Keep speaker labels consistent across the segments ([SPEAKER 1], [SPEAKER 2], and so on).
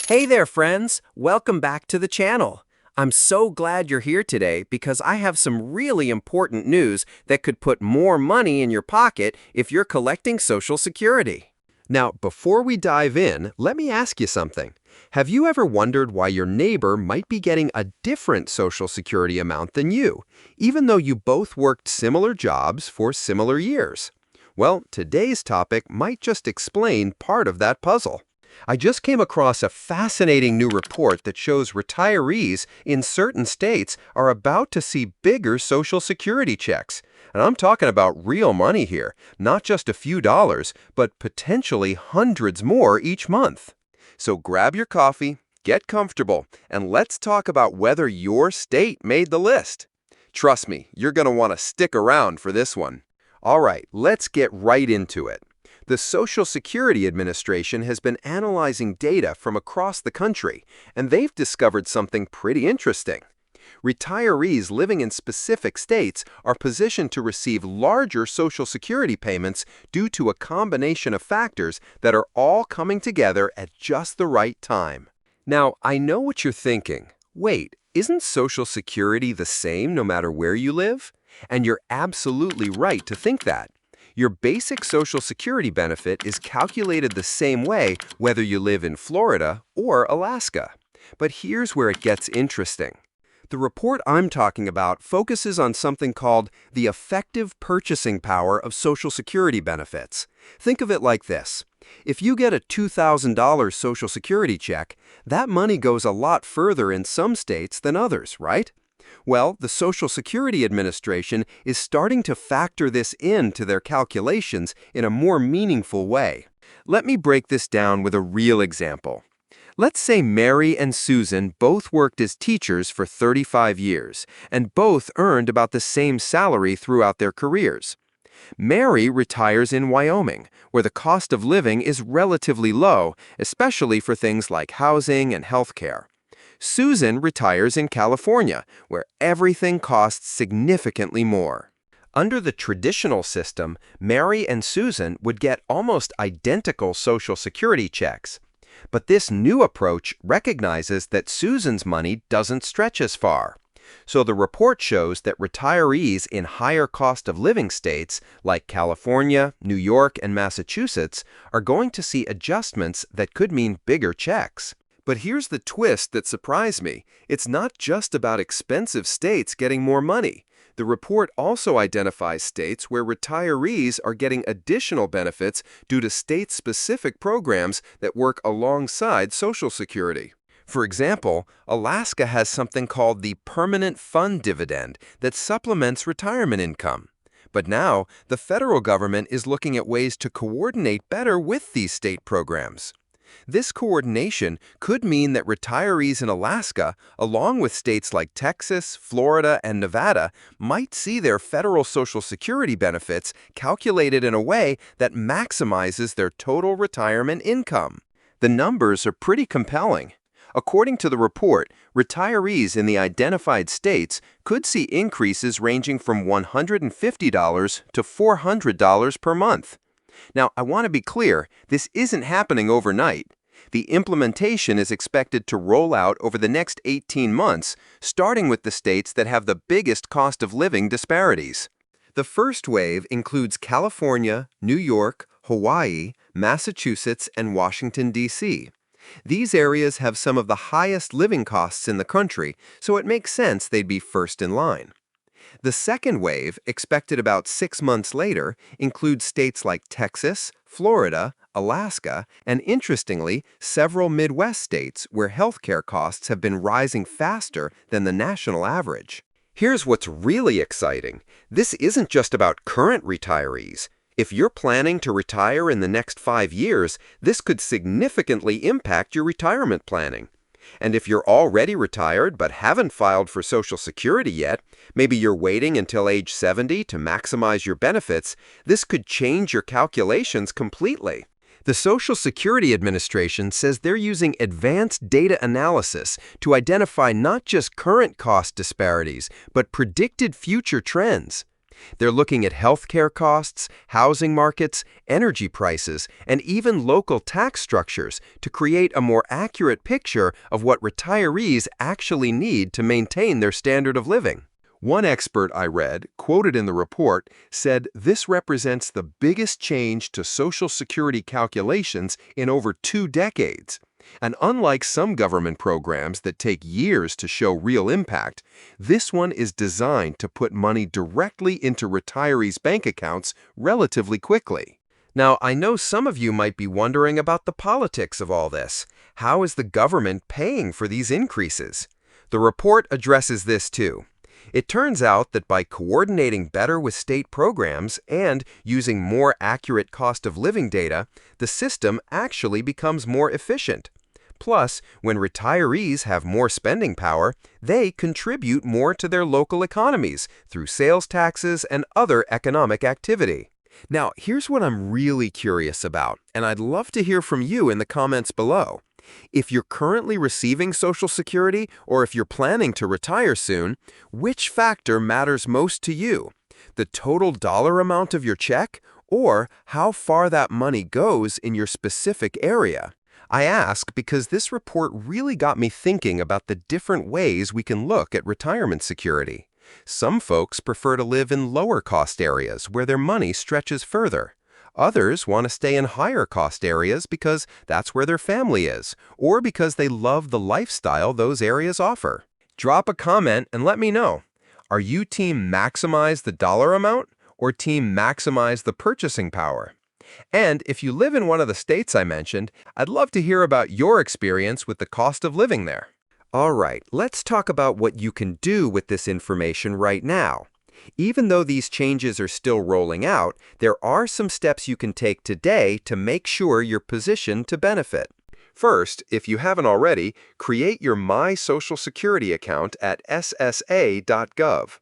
[SPEAKER 1] Hey there, friends! Welcome back to the channel. I'm so glad you're here today because I have some really important news that could put more money in your pocket if you're collecting Social Security.
[SPEAKER 2] Now, before we dive in, let me ask you something. Have you ever wondered why your neighbor might be getting a different Social Security amount than you, even though you both worked similar jobs for similar years? Well, today's topic might just explain part of that puzzle. I just came across a fascinating new report that shows retirees in certain states are about to see bigger Social Security checks. And I'm talking about real money here, not just a few dollars, but potentially hundreds more each month. So grab your coffee, get comfortable, and let's talk about whether your state made the list. Trust me, you're going to want to stick around for this one. All right, let's get right into it. The Social Security Administration has been analyzing data from across the country, and they've discovered something pretty interesting. Retirees living in specific states are positioned to receive larger Social Security payments due to a combination of factors that are all coming together at just the right time. Now, I know what you're thinking. Wait, isn't Social Security the same no matter where you live? And you're absolutely right to think that. Your basic Social Security benefit is calculated the same way whether you live in Florida or Alaska. But here's where it gets interesting. The report I'm talking about focuses on something called the effective purchasing power of Social Security benefits. Think of it like this. If you get a $2,000 Social Security check, that money goes a lot further in some states than others, right? Well, the Social Security Administration is starting to factor this into their calculations in a more meaningful way. Let me break this down with a real example. Let's say Mary and Susan both worked as teachers for 35 years, and both earned about the same salary throughout their careers. Mary retires in Wyoming, where the cost of living is relatively low, especially for things like housing and health care. Susan retires in California, where everything costs significantly more. Under the traditional system, Mary and Susan would get almost identical Social Security checks. But this new approach recognizes that Susan's money doesn't stretch as far. So the report shows that retirees in higher cost of living states like California, New York, and Massachusetts are going to see adjustments that could mean bigger checks. But here's the twist that surprised me. It's not just about expensive states getting more money. The report also identifies states where retirees are getting additional benefits due to state-specific programs that work alongside Social Security. For example, Alaska has something called the Permanent Fund Dividend that supplements retirement income. But now, the federal government is looking at ways to coordinate better with these state programs. This coordination could mean that retirees in Alaska, along with states like Texas, Florida, and Nevada, might see their federal Social Security benefits calculated in a way that maximizes their total retirement income. The numbers are pretty compelling. According to the report, retirees in the identified states could see increases ranging from $150 to $400 per month. Now, I want to be clear, this isn't happening overnight. The implementation is expected to roll out over the next 18 months, starting with the states that have the biggest cost of living disparities. The first wave includes California, New York, Hawaii, Massachusetts, and Washington, D.C. These areas have some of the highest living costs in the country, so it makes sense they'd be first in line. The second wave, expected about 6 months later, includes states like Texas, Florida, Alaska, and interestingly, several Midwest states where healthcare costs have been rising faster than the national average. Here's what's really exciting. This isn't just about current retirees. If you're planning to retire in the next 5 years, this could significantly impact your retirement planning. And if you're already retired but haven't filed for Social Security yet, maybe you're waiting until age 70 to maximize your benefits, this could change your calculations completely. The Social Security Administration says they're using advanced data analysis to identify not just current cost disparities, but predicted future trends. They're looking at healthcare costs, housing markets, energy prices, and even local tax structures to create a more accurate picture of what retirees actually need to maintain their standard of living. One expert I read, quoted in the report, said this represents the biggest change to Social Security calculations in over 2 decades. And unlike some government programs that take years to show real impact, this one is designed to put money directly into retirees' bank accounts relatively quickly. Now, I know some of you might be wondering about the politics of all this. How is the government paying for these increases? The report addresses this too. It turns out that by coordinating better with state programs and using more accurate cost of living data, the system actually becomes more efficient. Plus, when retirees have more spending power, they contribute more to their local economies through sales taxes and other economic activity. Now, here's what I'm really curious about, and I'd love to hear from you in the comments below. If you're currently receiving Social Security or if you're planning to retire soon, which factor matters most to you? The total dollar amount of your check or how far that money goes in your specific area? I ask because this report really got me thinking about the different ways we can look at retirement security. Some folks prefer to live in lower-cost areas where their money stretches further. Others want to stay in higher-cost areas because that's where their family is, or because they love the lifestyle those areas offer. Drop a comment and let me know. Are you team maximize the dollar amount or team maximize the purchasing power? And if you live in one of the states I mentioned, I'd love to hear about your experience with the cost of living there. All right, let's talk about what you can do with this information right now. Even though these changes are still rolling out, there are some steps you can take today to make sure you're positioned to benefit. First, if you haven't already, create your My Social Security account at ssa.gov.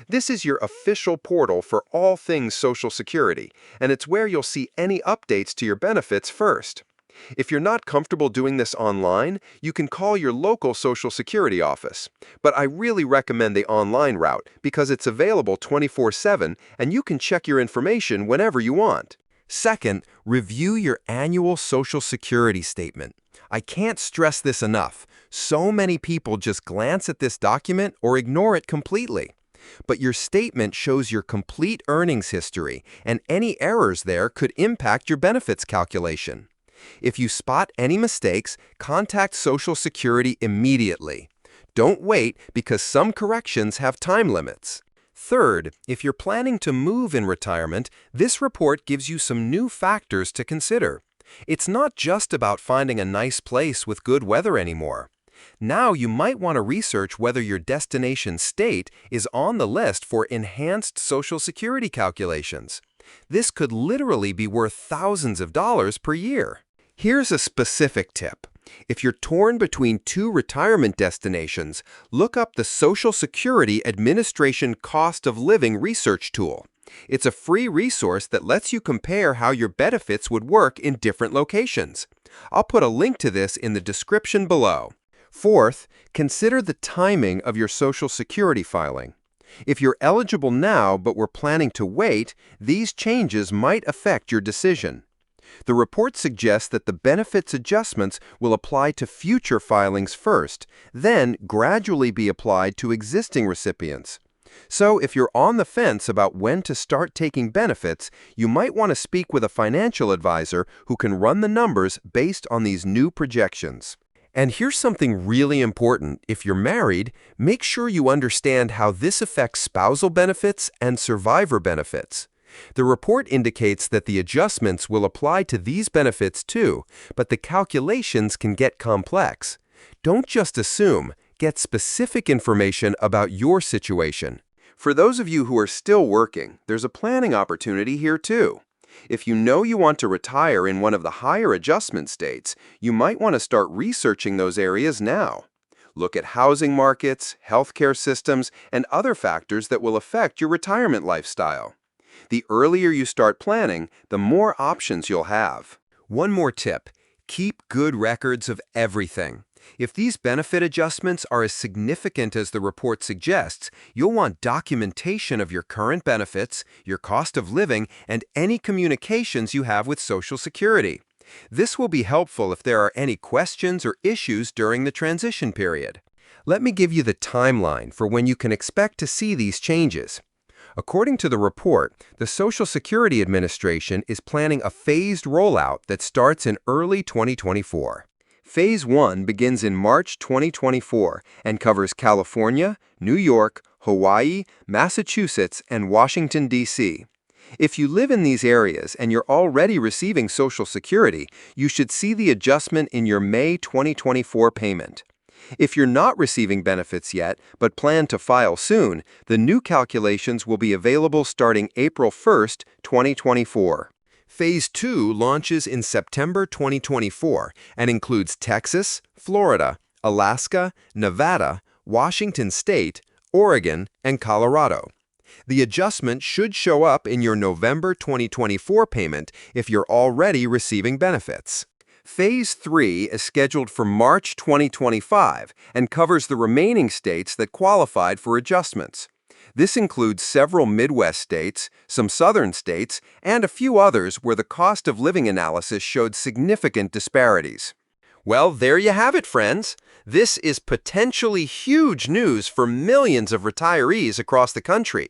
[SPEAKER 2] This is your official portal for all things Social Security, and it's where you'll see any updates to your benefits first. If you're not comfortable doing this online, you can call your local Social Security office. But I really recommend the online route because it's available 24/7 and you can check your information whenever you want. Second, review your annual Social Security statement. I can't stress this enough. So many people just glance at this document or ignore it completely. But your statement shows your complete earnings history, and any errors there could impact your benefits calculation. If you spot any mistakes, contact Social Security immediately. Don't wait because some corrections have time limits. Third, if you're planning to move in retirement, this report gives you some new factors to consider. It's not just about finding a nice place with good weather anymore. Now you might want to research whether your destination state is on the list for enhanced Social Security calculations. This could literally be worth thousands of dollars per year. Here's a specific tip. If you're torn between two retirement destinations, look up the Social Security Administration Cost of Living Research Tool. It's a free resource that lets you compare how your benefits would work in different locations. I'll put a link to this in the description below. Fourth, consider the timing of your Social Security filing. If you're eligible now but were planning to wait, these changes might affect your decision. The report suggests that the benefits adjustments will apply to future filings first, then gradually be applied to existing recipients. So if you're on the fence about when to start taking benefits, you might want to speak with a financial advisor who can run the numbers based on these new projections. And here's something really important. If you're married, make sure you understand how this affects spousal benefits and survivor benefits. The report indicates that the adjustments will apply to these benefits too, but the calculations can get complex. Don't just assume, get specific information about your situation. For those of you who are still working, there's a planning opportunity here too. If you know you want to retire in one of the higher adjustment states, you might want to start researching those areas now. Look at housing markets, healthcare systems, and other factors that will affect your retirement lifestyle. The earlier you start planning, the more options you'll have. One more tip. Keep good records of everything. If these benefit adjustments are as significant as the report suggests, you'll want documentation of your current benefits, your cost of living, and any communications you have with Social Security. This will be helpful if there are any questions or issues during the transition period. Let me give you the timeline for when you can expect to see these changes. According to the report, the Social Security Administration is planning a phased rollout that starts in early 2024. Phase 1 begins in March 2024 and covers California, New York, Hawaii, Massachusetts, and Washington, D.C. If you live in these areas and you're already receiving Social Security, you should see the adjustment in your May 2024 payment. If you're not receiving benefits yet, but plan to file soon, the new calculations will be available starting April 1st, 2024. Phase 2 launches in September 2024 and includes Texas, Florida, Alaska, Nevada, Washington State, Oregon, and Colorado. The adjustment should show up in your November 2024 payment if you're already receiving benefits. Phase 3 is scheduled for March 2025 and covers the remaining states that qualified for adjustments. This includes several Midwest states, some southern states, and a few others where the cost of living analysis showed significant disparities. Well, there you have it, friends. This is potentially huge news for millions of retirees across the country.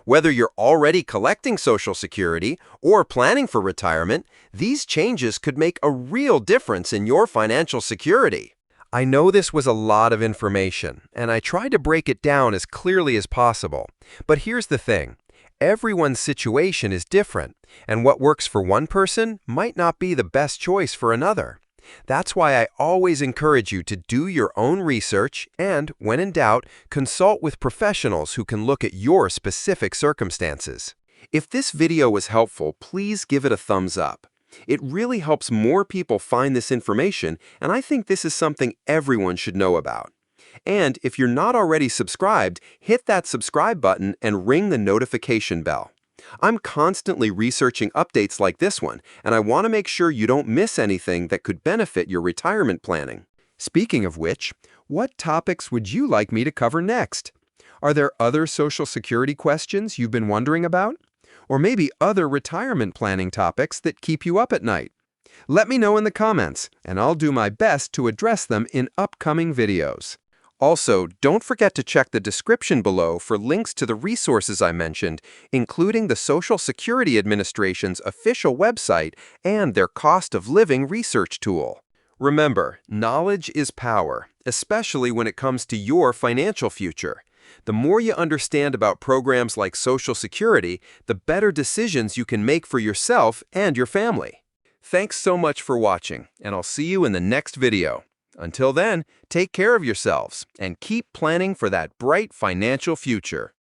[SPEAKER 2] Whether you're already collecting Social Security or planning for retirement, these changes could make a real difference in your financial security. I know this was a lot of information, and I tried to break it down as clearly as possible. But here's the thing. Everyone's situation is different, and what works for one person might not be the best choice for another. That's why I always encourage you to do your own research and, when in doubt, consult with professionals who can look at your specific circumstances. If this video was helpful, please give it a thumbs up. It really helps more people find this information, and I think this is something everyone should know about. And if you're not already subscribed, hit that subscribe button and ring the notification bell. I'm constantly researching updates like this one, and I want to make sure you don't miss anything that could benefit your retirement planning. Speaking of which, what topics would you like me to cover next? Are there other Social Security questions you've been wondering about? Or maybe other retirement planning topics that keep you up at night? Let me know in the comments, and I'll do my best to address them in upcoming videos. Also, don't forget to check the description below for links to the resources I mentioned, including the Social Security Administration's official website and their cost of living research tool. Remember, knowledge is power, especially when it comes to your financial future. The more you understand about programs like Social Security, the better decisions you can make for yourself and your family. Thanks so much for watching, and I'll see you in the next video. Until then, take care of yourselves and keep planning for that bright financial future.